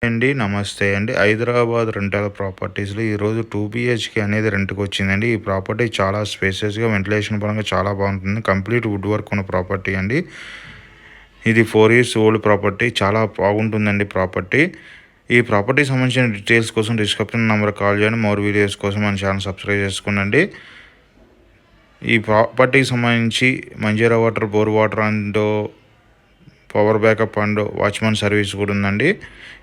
అండి నమస్తే అండి. హైదరాబాద్ రెంటల్ ప్రాపర్టీస్‌లో ఈరోజు 2 బీహెచ్‌కే అనేది రెంట్‌కి వచ్చిందండి. ఈ ప్రాపర్టీ చాలా స్పేసియస్‌గా వెంటిలేషన్ పరంగా చాలా బాగుంటుంది. కంప్లీట్ వుడ్ వర్క్ ఉన్న ప్రాపర్టీ అండి. ఇది 4 ఇయర్స్ ఓల్డ్ ప్రాపర్టీ. చాలా బాగుంటుందండి ప్రాపర్టీ. ఈ ప్రాపర్టీకి సంబంధించిన డీటెయిల్స్ కోసం డిస్క్రిప్షన్ నెంబర్ కాల్ చేయండి. మోర్ వీడియోస్ కోసం మన ఛానల్ సబ్స్క్రైబ్ చేసుకోండి. ఈ ప్రాపర్టీకి సంబంధించి Manjira water, bore water and power backup and watchman service కూడా ఉందండి.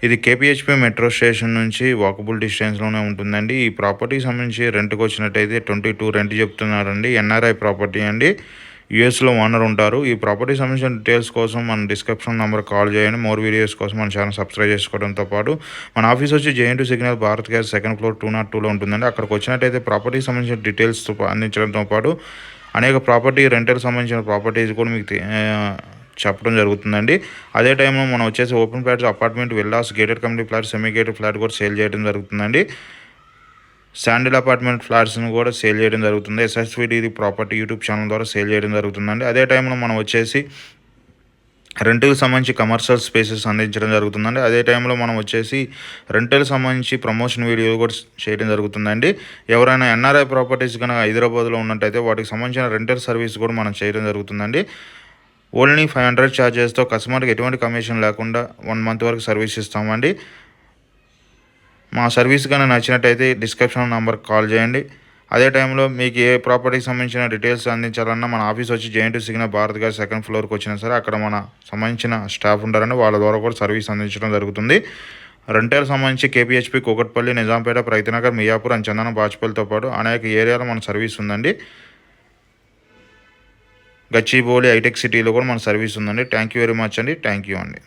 ఇది కేపీహెచ్పీ మెట్రో స్టేషన్ నుంచి వాకబుల్ డిస్టెన్స్లోనే ఉంటుందండి. ఈ ప్రాపర్టీకి సంబంధించి రెంట్కి వచ్చినట్టయితే 22 రెంట్ చెప్తున్నారండి. ఎన్ఆర్ఐ ప్రాపర్టీ అండి. యూఎస్లో ఓనర్ ఉంటారు. ఈ ప్రాపర్టీకి సంబంధించిన డీటెయిల్స్ కోసం మన డిస్క్రిప్షన్ నెంబర్ కాల్ చేయండి. మోర్ వీడియోస్ కోసం మన ఛానల్ సబ్స్క్రైబ్ చేసుకోవడంతో పాటు మన ఆఫీస్ వచ్చి జేఎన్2 signal Bharat gas second floor 202లో ఉంటుందండి. అక్కడికి వచ్చినట్టయితే ప్రాపర్టీకి సంబంధించిన డీటెయిల్స్ అందించడంతో పాటు అనేక ప్రాపర్టీ రెంటల్ సంబంధించిన ప్రాపర్టీస్ కూడా మీకు చెప్పడం జరుగుతుందండి. అదే టైంలో మనం వచ్చేసి open flats, apartment, villas, gated community flat, semi gated flat కూడా సేల్ చేయడం జరుగుతుందండి. శాండిల్ అపార్ట్మెంట్ ఫ్లాట్స్ని కూడా సేల్ చేయడం జరుగుతుంది. ఎస్ఎస్విడి ప్రాపర్టీ యూట్యూబ్ ఛానల్ ద్వారా సేల్ చేయడం జరుగుతుందండి. అదే టైంలో మనం వచ్చేసి రెంట్కి సంబంధించి కమర్షియల్ స్పేసెస్ అందించడం జరుగుతుందండి. అదే టైంలో మనం వచ్చేసి రెంటల్ సంబంధించి ప్రమోషన్ వీడియోలు కూడా చేయడం జరుగుతుందండి. ఎవరైనా ఎన్ఆర్ఐ ప్రాపర్టీస్ కనుక హైదరాబాద్లో ఉన్నట్టయితే వాటికి సంబంధించిన రెంటల్ సర్వీస్ కూడా మనం చేయడం జరుగుతుందండి. ఓన్లీ 500 ఛార్జెస్తో కస్టమర్కి ఎటువంటి కమిషన్ లేకుండా 1 మంత్ వరకు సర్వీస్ ఇస్తామండి. మా సర్వీస్ కనుక నచ్చినట్టయితే డిస్క్రిప్షన్ నెంబర్కి కాల్ చేయండి. అదే టైంలో మీకు ఏ ప్రాపర్టీకి సంబంధించిన డీటెయిల్స్ అందించాలన్నా మన ఆఫీస్ వచ్చి జేఎన్2 సిగ్నల్ భారత్ గారి సెకండ్ ఫ్లోర్కి వచ్చినా సరే అక్కడ మన సంబంధించిన స్టాఫ్ ఉంటారండి. వాళ్ళ ద్వారా కూడా సర్వీస్ అందించడం జరుగుతుంది. రెంటల్ సంబంధించి కేపీహెచ్పీ, కూకట్పల్లి, నిజాంపేట, రైతునగర్, మియాపూర్ అండ్ చందనం, బాచుపల్లితో పాటు అనేక ఏరియాలో మన సర్వీస్ ఉందండి. గచ్చిబౌలి, హైటెక్ సిటీలో కూడా మన సర్వీస్ ఉందండి. థ్యాంక్ యూ వెరీ మచ్ అండి. థ్యాంక్ యూ అండి.